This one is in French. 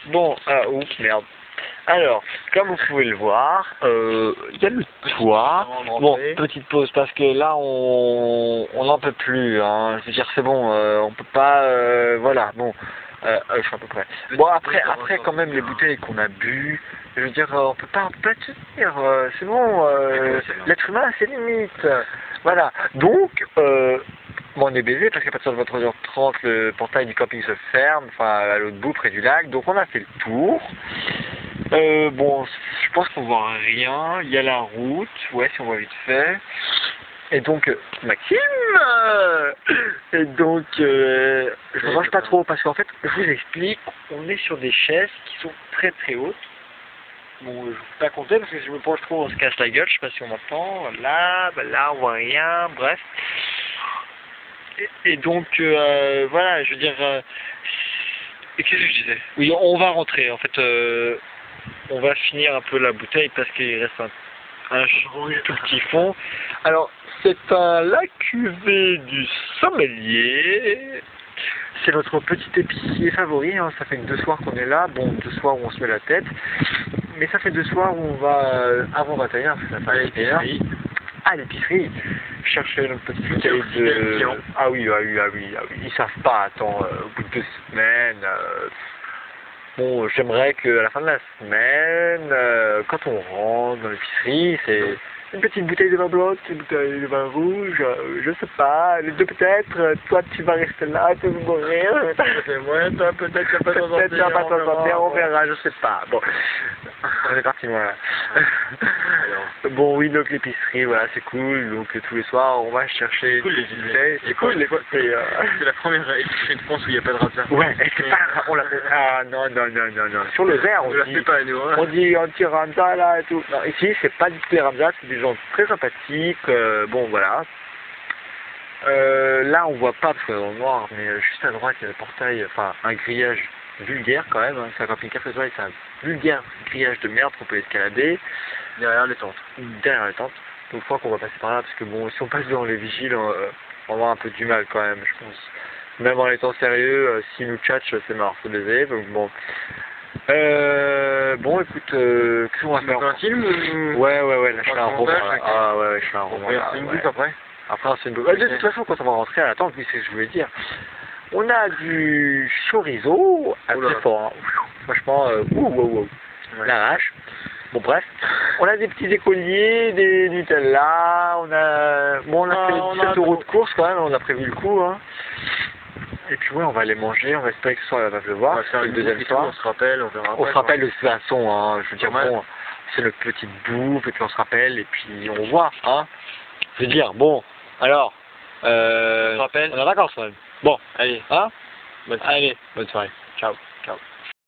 Bon, oups, merde. Alors, comme vous pouvez le voir, il y a le toit. Bon, petite pause parce que là, on n'en peut plus. Hein. Je veux dire, c'est bon, on peut pas. Voilà, bon. Je suis à peu près. Bon, après, quand même, les bouteilles qu'on a bu, je veux dire, on peut pas tenir. C'est bon, l'être humain a ses limites. Voilà. Donc, bon, on est baisé parce qu'à partir de 23h30, le portail du camping se ferme, enfin, à l'autre bout, près du lac. Donc, on a fait le tour. Bon, je pense qu'on voit rien. Il y a la route, ouais, si on voit vite fait. Et donc, Maxime et donc, je ne range pas trop parce qu'en fait, je vous explique, on est sur des chaises qui sont très très hautes. Bon, je ne peux pas compter parce que si je me penche trop, on se casse la gueule, je sais pas si on m'entend. Là, là, on voit rien, bref. Et donc, voilà, je veux dire... et qu'est-ce que je disais? Oui, on va rentrer, en fait, on va finir un peu la bouteille parce qu'il reste un tout petit fond. Alors, c'est la cuvée du sommelier. C'est notre petit épicier favori, hein. Ça fait 2 soirs qu'on est là. Bon, 2 soirs où on se met la tête. Mais ça fait 2 soirs où on va, avant 21h, parce que ça fait l'épicerie. À l'épicerie, chercher notre petite bouteille de... Ah oui, ils savent pas, attends, au bout de 2 semaines... Bon, j'aimerais qu'à la fin de la semaine, quand on rentre dans l'épicerie, c'est une petite bouteille de vin blanc, une bouteille de vin rouge, je sais pas, les deux peut-être, toi tu vas rester là, tu vas mourir, Ouais, toi peut-être tu vas pas t'en sortir, on verra, je sais pas. Bon, on est parti, voilà. Bon, oui, donc l'épicerie, voilà, c'est cool, donc tous les soirs, on va chercher cool, des bouteilles, c'est cool, c'est la première épicerie de France où il n'y a pas de razzia. Ouais, et c'est pas, on l'a fait, ah non, sur le verre, on dit anti-Ramza là et tout. Non, ici, c'est pas du tout les Ramza, c'est des gens très sympathiques, bon voilà. Là, on voit pas parce qu'on est dans le noir, mais juste à droite, il y a le portail, enfin, un grillage vulgaire quand même, hein. C'est un camping 4 étoiles, c'est un vulgaire grillage de merde qu'on peut escalader. Derrière les tentes. Donc je crois qu'on va passer par là, parce que bon, si on passe devant les vigiles, on va avoir un peu du mal quand même, je pense. Même en étant sérieux, s'ils nous tchatchent, c'est mort, faut baiser, donc bon. Bon, écoute, qu'est-ce qu'on va faire? Un film Ouais, là, je fais un roman. Ah ouais, je fais un roman. C'est une bouffe après. Après, c'est une bouffe. De toute façon, quand on va rentrer à la tente, oui, c'est ce que je voulais dire. On a du chorizo, assez fort, hein. Franchement, wow. La vache. Bon, bref. On a des petits écoliers, des Nutella, on a fait 17 € de course quand même, on a prévu le coup, hein. Et puis ouais, on va aller manger, on va espérer que ce soir il va pleuvoir. On va faire le deuxième soir. On se rappelle, on verra. On se rappelle de toute façon, hein. Je veux dire, bon, c'est notre petite bouffe, et puis on se rappelle, et puis on voit, hein. Je veux dire, bon, alors, on se rappelle. On est en vacances quand même. Bon, allez, hein. Allez, bonne soirée. Ciao.